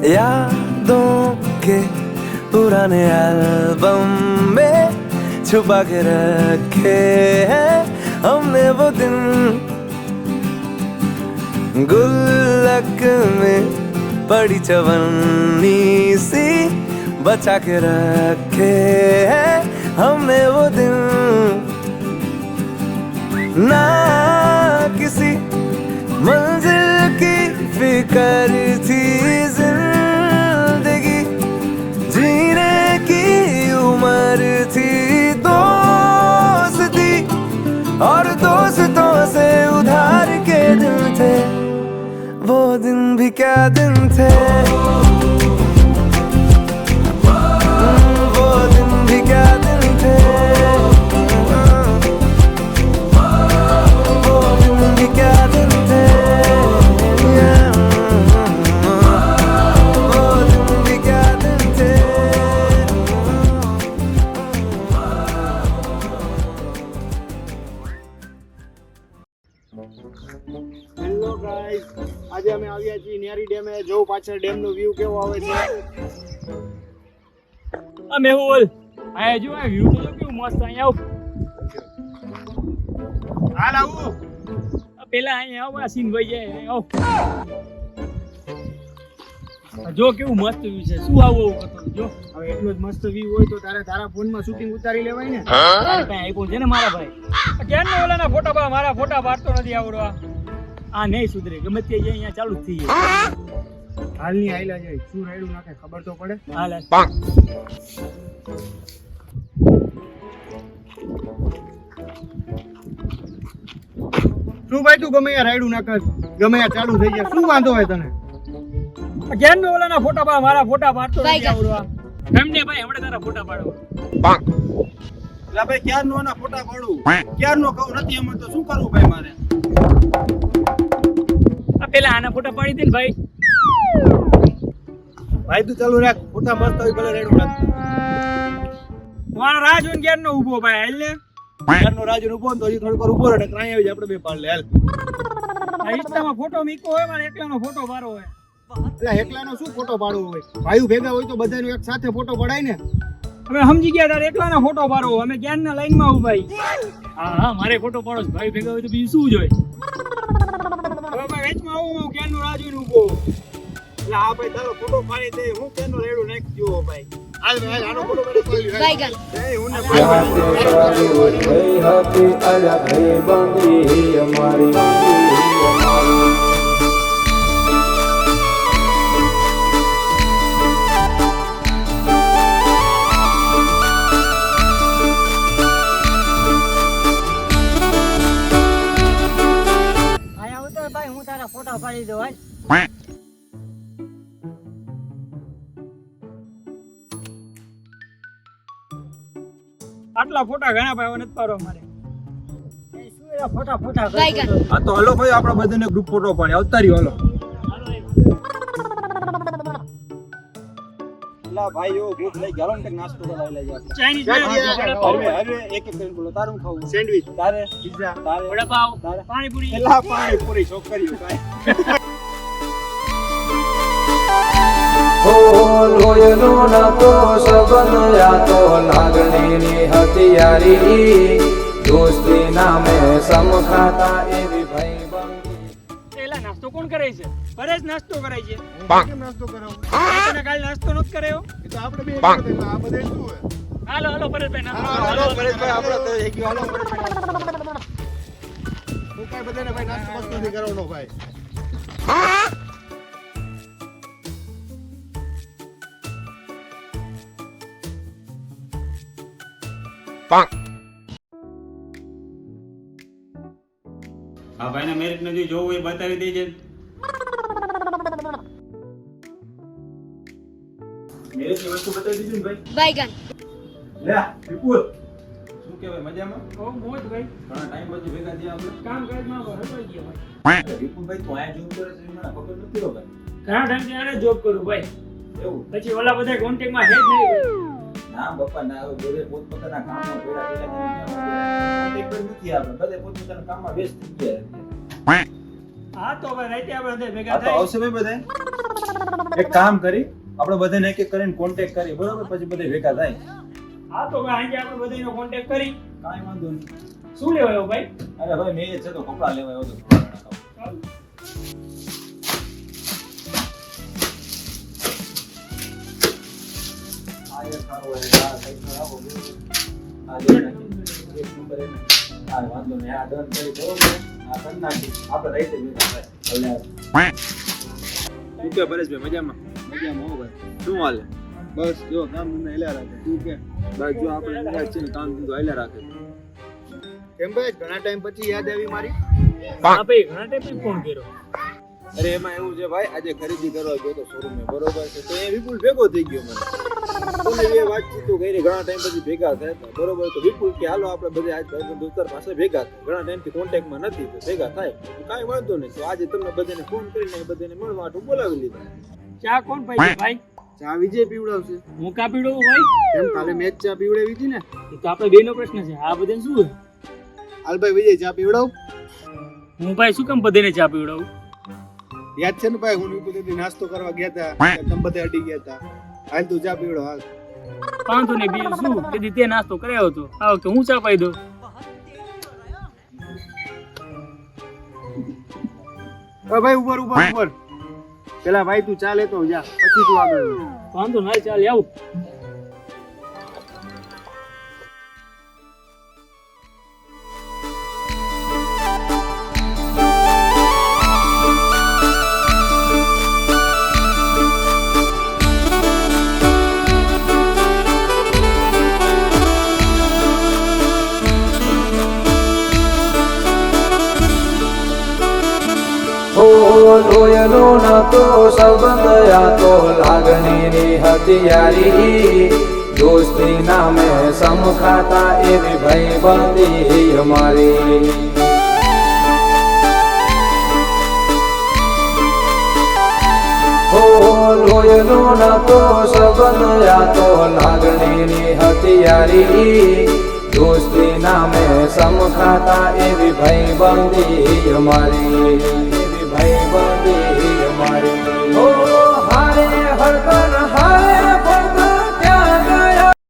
यादों के पुराने एल्बम में छुपा के रखे हैं हमने वो दिन, गुल्लक में पड़ी चवन्नी सी बचा के रखे हैं हमने वो दिन। ना किसी मंजिल की फिक्र थी, जिंदगी जीने की उम्र थी, दोस्ती और दोस्तों से उधार के दिन थे, वो दिन भी क्या दिन थे, वो दिन भी क्या दिन थे, वो दिन भी क्या दिन थे, वो दिन भी क्या दिन थे। હેલો ગાઈસ, આજે અમે આવ્યા છીએ ન્યારી ડેમે. જો પાછળ ડેમ નો વ્યૂ કેવો આવે છે. આ મેહુલ આ જો આ વ્યૂ તો કેવું મસ્ત. અહીંયા આવ, હાલ આવું. પેલા અહીંયા આવ, આ સીન વઈ જાય. અહીંયા આવ, જો કેવું મસ્ત વ્યૂ છે. શું આવું કરતો જો. હવે એટલો જ મસ્ત વ્યૂ હોય તો તારા ફોન માં શૂટિંગ ઉતારી લેવાય ને. તારે પાસે આઈફોન છે ને મારા ભાઈ. કેમ ને ઓલાના ફોટા મારા ફોટા પાડતો નથી આવડો. આ નહીં સુધરે, ગમે તે અહીંયા ચાલુ જ થઈ જાય. હાલની આયલા જાય, શું રાયડું નાખે ખબર તો પડે. હાલ શું ભાઈ તું ગમે યાર રાયડું નાખે, ગમે યાર ચાલુ થઈ જાય, શું વાંધો હોય તને? કેમ ને ઓલાના ફોટા મારા ફોટા પાડતો નથી આવડો. કેમ ને ભાઈ હમણાં તારા ફોટા પાડો. લા ભાઈ ક્યાર નો ના ફોટા પાડું, ક્યાર નો કહું નથી એમાં તો શું કરવું ભાઈ મારે. પેલા આના ફોટા પાડી દે ને ભાઈ. ભાઈ તું ચાલુ રાખ, ફોટા મસ્ત હોય ભલે રાયડું નાખ. મારા રાહ જોઈને ક્યાર નો ઉભો ભાઈ. હાલ ને ક્યાર નો રાહ જોઈને ઉભો ને તો હજી થોડું ઉભો રહે, ક્રાઈ આવી જાય આપણે બે પાડ લે. હાલ આ ઇન્સ્ટામાં ફોટો મીકો હોય, મારે એકલાનો ફોટો પાડવો હોય. એટલે એકલાનો શું ફોટો પાડવો હોય, ભાઈઓ ભેગા હોય તો બધાનો એક સાથે ફોટો પડાય ને. હવે સમજી ગયા, તારે એકલાનો ફોટો પાડવો. અમે ક્યારના લાઈનમાં ઉભાઈ. હા મારે ફોટો પાડો છે. ભાઈ ભેગા હોય તો બીજું શું જોઈએ. હવે ભાઈ વેચમાં આવું, હું ક્યારનો રાહ જોઈને ઊભો. એટલે હા ભાઈ તારો ફોટો પાડી દે, હું ક્યારનો રેડું નાખી દઉં ભાઈ. હાલ ભાઈ આનો ફોટો પાડી ભાઈ. હું ને ફોટા પાડી દો. આટલા ફોટા ઘણા ભાઈ નથી પાડવા મારે. ફોટા હા તો હલો ભાઈ, આપણે બધાને ગ્રુપ ફોટો પાડી અવતારી. હલો લા ભાઈઓ ભૂખ લઈ ગયો ને, નાસ્તો કરવા લઈ જાય. ચાઇનીઝ હવે એક એક કરીને બોલો. તારું ખાવું સેન્ડવિચ, તારે પિઝા, તારે વડાપાવ, તારે પાણીપુરી. એલા પાણીપુરી છોકરીઓ કાઈ. લોહીનો નાતો સંબંધ યાતો લાગણીની હથિયારી, દોસ્તી નામે સમખાતા એવી ભાઈબંધી. એલા નાસ્તો કોણ કરે છે? પરેશ નાસ્તો કરે છે. કેમ નાસ્તો કરાવું? તને કાલ નાસ્તો નહોતો કર્યો. એ તો આપણે બે આ બધે શું હોય. હાલો પરેશભાઈ નાસ્તો. હાલો પરેશભાઈ, આપણે તો એક હાલો પરેશભાઈ. હું કાઈ બધાને ભાઈ નાસ્તો મસ્ત નથી કરવાનો ભાઈ. આ ભાઈના મેરેજ ને જો જોવું એ બતાવી દેજે. મેરેજ ની વસ્તુ બતાવી દીધી ને ભાઈ. લે વિપુલ, શું કહેવાય, મજામાં? ઓ મોજ ભાઈ. ઘણા ટાઈમ પછી ભેગા થયા આપણે. કામ કાજમાં હરવાઈ ગયા ભાઈ. વિપુલભાઈ તો આયા જોબ કરે છે, મને ખબર નથી હો ભાઈ. ઘણા ટાઈમથી આને જોબ કરું ભાઈ. એવું? પછી ઓલા બધા કોન્ટેક્ટમાં છે જ નહીં ભાઈ. ના બાપા ના, હવે બધે પોતપોતાના કામમાં ભેગા નથી. આપણે બધે પોતપોતાના કામમાં વ્યસ્ત થઈ ગયા. હા તો ભાઈ રાતે આપણે ભેગા આ તો થાય. આવશે ભાઈ બધા. એક કામ કરી આપણે બધાને એક એક કરીને કોન્ટેક્ટ કરી બરોબર પછી બધે ભેગા થાય. હા તો ભાઈ આજે આપણે બધાનો કોન્ટેક્ટ કરી કાંઈ વાંધો નહીં. શું લેવા આવ્યો ભાઈ? અરે ભાઈ મેં છે તો કપડા લેવા આવ્યો હતો. ચાલો. આ એક સારો હોય આ સાઈડનો રાખો બરોબર. આ જે નાખી એક નંબર એને આ વાંધો નહીં આ ડન કરી બરોબર. આ કરી નાખી આપણે રાઈતે ભેગા થાય. તું કે પરેશભાઈ મજામાં? મજામાં હો ભાઈ. શું હાલે? બસ જો કામ ધંધા હેલ્યા રાખે. તું કે બસ જો આપણે નિરાશ છે ને કામ ધંધો હેલ્યા રાખે. કેમ ભાઈ ઘણા ટાઈમ પછી યાદ આવી મારી? હા ભાઈ ઘણા ટાઈમ ફોન કર્યો. અરે એમાં એવું છે ભાઈ આજે ખરીદી કરવા ગયો તો શોરૂમે બરોબર છે તો એ વિપુલ ભેગો થઈ ગયો મને તમે એ વાતચીતો કરી ઘણા ટાઈમ પછી ભેગા થયા હતા બરોબર તો વિપુલ કે હાલો આપણે બધે આજ ભાઈ દોસ્તર પાસે ભેગા થાય ઘણા ટાઈમથી કોન્ટેક્ટમાં નથી તો ભેગા થાય તો કાંઈ વાંધો નહીં તો આજે તમને બધાને ફોન કરીને બધાને મળવા માટે બોલાવી લીધા. ચા કોણ પાઈ ભાઈ? ચા વિજય પીવડાવશે. હું કા પીવડાવું ભાઈ? કેમ કાલે મેચ ચા પીવડાવી હતી ને? એ તો આપણે બેનો પ્રશ્ન છે. આ બધાને શું છે? હાલ ભાઈ વિજય ચા પીવડાવ. હું ભાઈ શું કામ બધાને ચા પીવડાવું? યાદ છે ને ભાઈ હું વિપુલ નાસ્તો કરવા ગયા હતા તમે બધે અડી ગયા હતા. હાલ તું ચા પીવડાવ હાલ. પાંચો ને બીજું શું તેથી તે નાસ્તો કરાયો હતો આ વખતે હું ચા પાઈ દઉં. ભાઈ ઉપર પેલા ભાઈ તું ચા લેતો જા પછી તું આગળ વધ. વાંધો ના ચાલ આવું. લોયનો નતો સંબંધ આ તો લાગણીની હથિયારી દોસ્તી નામે સમખાતા એવી ભાઈબંધી અમારી. લોયનો નતો સંબંધ આ તો લાગણીની હથિયારી દોસ્તી નામે સમખાતા એવી ભાઈબંધી અમારી. ભાઈબંધી અમારી.